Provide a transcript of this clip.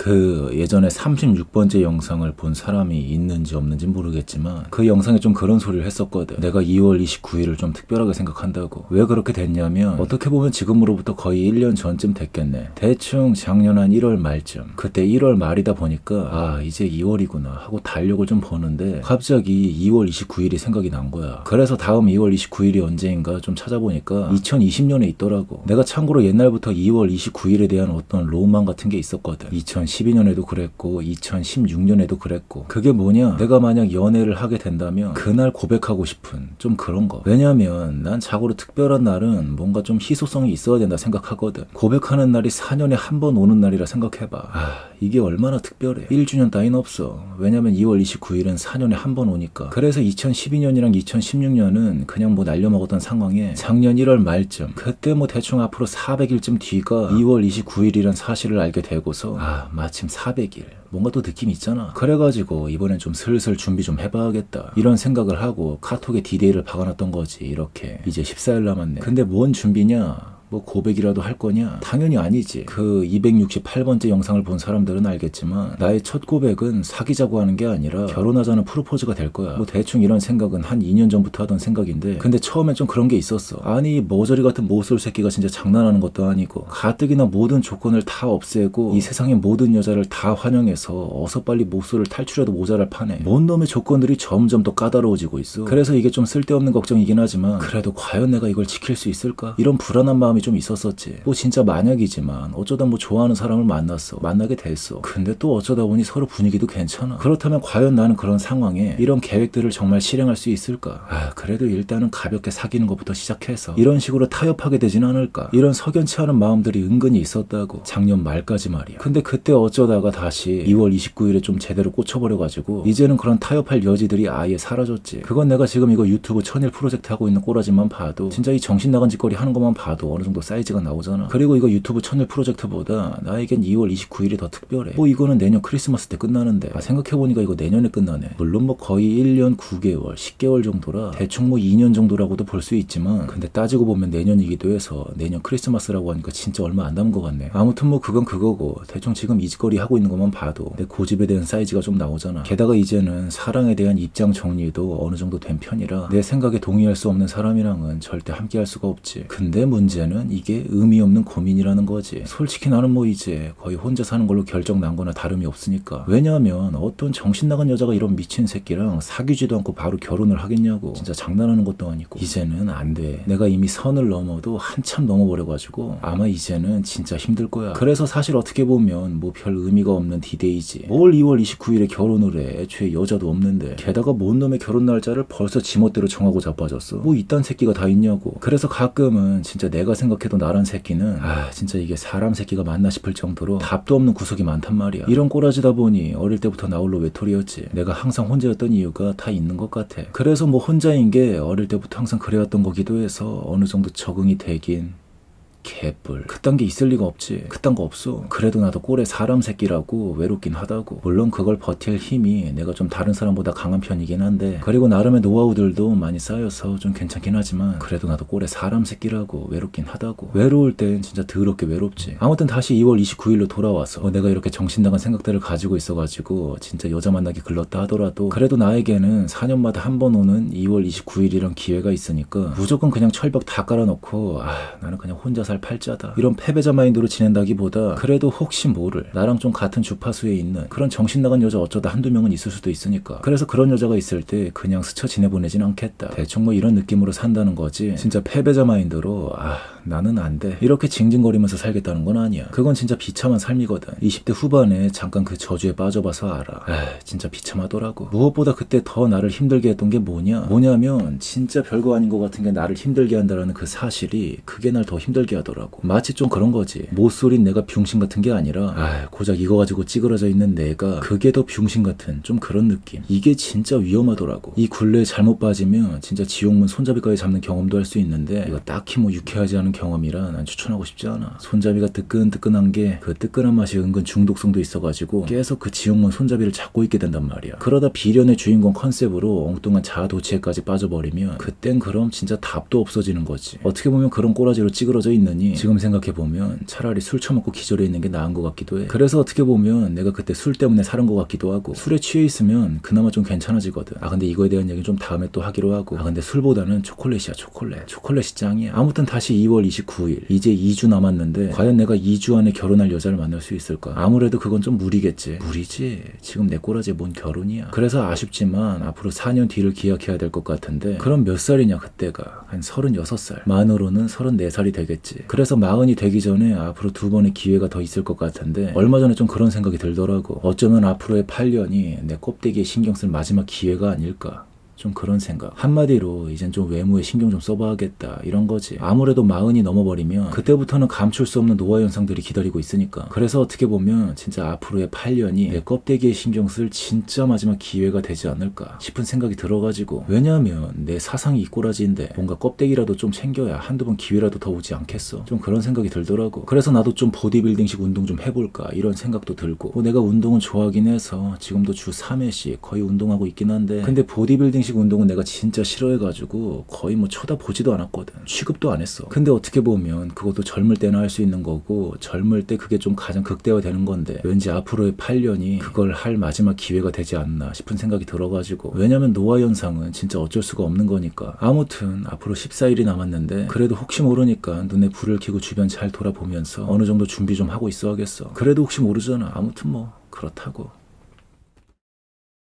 그 예전에 36번째 영상을 본 사람이 있는지 없는지 모르겠지만 그 영상에 좀 그런 소리를 했었거든. 내가 2월 29일을 좀 특별하게 생각한다고. 왜 그렇게 됐냐면 어떻게 보면 지금으로부터 거의 1년 전쯤 됐겠네. 대충 작년 한 1월 말쯤. 그때 1월 말이다 보니까 아 이제 2월이구나 하고 달력을 좀 보는데 갑자기 2월 29일이 생각이 난 거야. 그래서 다음 2월 29일이 언제인가 좀 찾아보니까 2020년에 있더라고. 내가 참고로 옛날부터 2월 29일에 대한 어떤 로망 같은 게 있었거든. 2012년에도 그랬고 2016년에도 그랬고. 그게 뭐냐, 내가 만약 연애를 하게 된다면 그날 고백하고 싶은 좀 그런 거. 왜냐면 난 자고로 특별한 날은 뭔가 좀 희소성이 있어야 된다 생각하거든. 고백하는 날이 4년에 한 번 오는 날이라 생각해봐. 아 이게 얼마나 특별해. 1주년 따윈 없어. 왜냐면 2월 29일은 4년에 한 번 오니까. 그래서 2012년이랑 2016년은 그냥 뭐 날려먹었던 상황에 작년 1월 말쯤, 그때 뭐 대충 앞으로 400일쯤 뒤가 2월 29일이란 사실을 알게 되고서 아 마침 400일 뭔가 또 느낌이 있잖아. 그래가지고 이번엔 좀 슬슬 준비 좀 해봐야겠다 이런 생각을 하고 카톡에 디데이를 박아놨던 거지. 이렇게 이제 14일 남았네. 근데 뭔 준비냐, 뭐 고백이라도 할 거냐? 당연히 아니지. 그 268번째 영상을 본 사람들은 알겠지만 나의 첫 고백은 사귀자고 하는 게 아니라 결혼하자는 프로포즈가 될 거야. 뭐 대충 이런 생각은 한 2년 전부터 하던 생각인데, 근데 처음엔 좀 그런 게 있었어. 아니 머저리 같은 모쏠 새끼가 진짜 장난하는 것도 아니고 가뜩이나 모든 조건을 다 없애고 이 세상의 모든 여자를 다 환영해서 어서 빨리 모쏠을 탈출해도 모자랄 판에 뭔 놈의 조건들이 점점 더 까다로워지고 있어. 그래서 이게 좀 쓸데없는 걱정이긴 하지만 그래도 과연 내가 이걸 지킬 수 있을까? 이런 불안한 마음이 좀 있었었지. 뭐 진짜 만약이지만 어쩌다 뭐 좋아하는 사람을 만나게 됐어. 근데 또 어쩌다 보니 서로 분위기도 괜찮아. 그렇다면 과연 나는 그런 상황에 이런 계획들을 정말 실행할 수 있을까? 아 그래도 일단은 가볍게 사귀는 것부터 시작해서 이런 식으로 타협하게 되진 않을까? 이런 석연치 않은 마음들이 은근히 있었다고. 작년 말까지 말이야. 근데 그때 어쩌다가 다시 2월 29일에 좀 제대로 꽂혀버려가지고 이제는 그런 타협할 여지들이 아예 사라졌지. 그건 내가 지금 이거 유튜브 1000일 프로젝트 하고 있는 꼬라지만 봐도, 진짜 이 정신 나간 짓거리 하는 것만 봐도 어느 정도 사이즈가 나오잖아. 그리고 이거 유튜브 1000일 프로젝트보다 나에겐 2월 29일이 더 특별해. 뭐 이거는 내년 크리스마스 때 끝나는데 아 생각해보니까 이거 내년에 끝나네. 물론 뭐 거의 1년 9개월 10개월 정도라 대충 뭐 2년 정도라고도 볼 수 있지만, 근데 따지고 보면 내년이기도 해서 내년 크리스마스라고 하니까 진짜 얼마 안 남은 것 같네. 아무튼 뭐 그건 그거고, 대충 지금 이 짓거리 하고 있는 것만 봐도 내 고집에 대한 사이즈가 좀 나오잖아. 게다가 이제는 사랑에 대한 입장 정리도 어느 정도 된 편이라 내 생각에 동의할 수 없는 사람이랑은 절대 함께 할 수가 없지. 근데 문제는 이게 의미 없는 고민이라는 거지. 솔직히 나는 뭐 이제 거의 혼자 사는 걸로 결정 난 거나 다름이 없으니까. 왜냐하면 어떤 정신 나간 여자가 이런 미친 새끼랑 사귀지도 않고 바로 결혼을 하겠냐고. 진짜 장난하는 것도 아니고. 이제는 안 돼. 내가 이미 선을 넘어도 한참 넘어버려가지고 아마 이제는 진짜 힘들 거야. 그래서 사실 어떻게 보면 뭐 별 의미가 없는 디데이지. 뭘 2월 29일에 결혼을 해. 애초에 여자도 없는데. 게다가 뭔 놈의 결혼 날짜를 벌써 지멋대로 정하고 자빠졌어. 뭐 이딴 새끼가 다 있냐고. 그래서 가끔은 진짜 내가 생각해도 나란 새끼는 아 진짜 이게 사람 새끼가 맞나 싶을 정도로 답도 없는 구석이 많단 말이야. 이런 꼬라지다 보니 어릴 때부터 나 홀로 외톨이였지. 내가 항상 혼자였던 이유가 다 있는 것 같아. 그래서 뭐 혼자인 게 어릴 때부터 항상 그래왔던 거기도 해서 어느 정도 적응이 되긴. 개뿔. 그딴 게 있을 리가 없지. 그딴 거 없어. 그래도 나도 꼴에 사람 새끼라고 외롭긴 하다고. 물론 그걸 버틸 힘이 내가 좀 다른 사람보다 강한 편이긴 한데, 그리고 나름의 노하우들도 많이 쌓여서 좀 괜찮긴 하지만 그래도 나도 꼴에 사람 새끼라고 외롭긴 하다고. 외로울 땐 진짜 더럽게 외롭지. 아무튼 다시 2월 29일로 돌아와서 내가 이렇게 정신 나간 생각들을 가지고 있어가지고 진짜 여자 만나기 글렀다 하더라도 그래도 나에게는 4년마다 한 번 오는 2월 29일이란 기회가 있으니까 무조건 그냥 철벽 다 깔아놓고 아 나는 그냥 혼자 살 팔자다 이런 패배자 마인드로 지낸다기보다 그래도 혹시 모를 나랑 좀 같은 주파수에 있는 그런 정신 나간 여자 어쩌다 한두 명은 있을 수도 있으니까, 그래서 그런 여자가 있을 때 그냥 스쳐 지내보내진 않겠다. 대충 뭐 이런 느낌으로 산다는 거지. 진짜 패배자 마인드로 아 나는 안 돼 이렇게 징징거리면서 살겠다는 건 아니야. 그건 진짜 비참한 삶이거든. 20대 후반에 잠깐 그 저주에 빠져봐서 알아. 진짜 비참하더라고. 무엇보다 그때 더 나를 힘들게 했던 게 뭐냐면 진짜 별거 아닌 것 같은 게 나를 힘들게 한다라는 그 사실이, 그게 날 더 힘들게 하더라고. 마치 좀 그런 거지. 모쏠인 내가 병신 같은 게 아니라 고작 이거 가지고 찌그러져 있는 내가 그게 더 병신 같은 좀 그런 느낌. 이게 진짜 위험하더라고. 이 굴레에 잘못 빠지면 진짜 지옥문 손잡이까지 잡는 경험도 할 수 있는데 이거 딱히 뭐 유쾌하지 않은 경험이라 난 추천하고 싶지 않아. 손잡이가 뜨끈뜨끈한 게 그 뜨끈한 맛이 은근 중독성도 있어가지고 계속 그 지옥문 손잡이를 잡고 있게 된단 말이야. 그러다 비련의 주인공 컨셉으로 엉뚱한 자아도취에까지 빠져버리면 그땐 그럼 진짜 답도 없어지는 거지. 어떻게 보면 그런 꼬라지로 찌그러져 있는 취했느니 지금 생각해보면 차라리 술 처먹고 기절해 있는 게 나은 것 같기도 해. 그래서 어떻게 보면 내가 그때 술 때문에 살은 것 같기도 하고 술에 취해 있으면 그나마 좀 괜찮아지거든. 근데 이거에 대한 얘기는 좀 다음에 또 하기로 하고 근데 술보다는 초콜릿이야. 초콜릿이 짱이야. 아무튼 다시 2월 29일 이제 2주 남았는데 과연 내가 2주 안에 결혼할 여자를 만날 수 있을까? 아무래도 그건 좀 무리겠지. 무리지. 지금 내 꼬라지에 뭔 결혼이야. 그래서 아쉽지만 앞으로 4년 뒤를 기약해야 될 것 같은데 그럼 몇 살이냐 그때가? 한 36살. 만으로는 34살이 되겠지. 그래서 40이 되기 전에 앞으로 2번의 기회가 더 있을 것 같은데 얼마 전에 좀 그런 생각이 들더라고. 어쩌면 앞으로의 8년이 내 껍데기에 신경 쓸 마지막 기회가 아닐까. 좀 그런 생각. 한마디로 이젠 좀 외모에 신경 좀 써봐야겠다 이런 거지. 아무래도 40이 넘어버리면 그때부터는 감출 수 없는 노화 현상들이 기다리고 있으니까. 그래서 어떻게 보면 진짜 앞으로의 8년이 내 껍데기에 신경 쓸 진짜 마지막 기회가 되지 않을까 싶은 생각이 들어가지고. 왜냐하면 내 사상이 이 꼬라지인데 뭔가 껍데기라도 좀 챙겨야 한두 번 기회라도 더 오지 않겠어. 좀 그런 생각이 들더라고. 그래서 나도 좀 보디빌딩식 운동 좀 해볼까 이런 생각도 들고. 내가 운동은 좋아하긴 해서 지금도 주 3회씩 거의 운동하고 있긴 한데 근데 보디빌딩식 운동은 내가 진짜 싫어해가지고 거의 뭐 쳐다보지도 않았거든. 취급도 안 했어. 근데 어떻게 보면 그것도 젊을 때나 할 수 있는 거고 젊을 때 그게 좀 가장 극대화되는 건데 왠지 앞으로의 8년이 그걸 할 마지막 기회가 되지 않나 싶은 생각이 들어가지고. 왜냐면 노화 현상은 진짜 어쩔 수가 없는 거니까. 아무튼 앞으로 14일이 남았는데 그래도 혹시 모르니까 눈에 불을 켜고 주변 잘 돌아보면서 어느 정도 준비 좀 하고 있어야겠어. 그래도 혹시 모르잖아. 아무튼 뭐 그렇다고.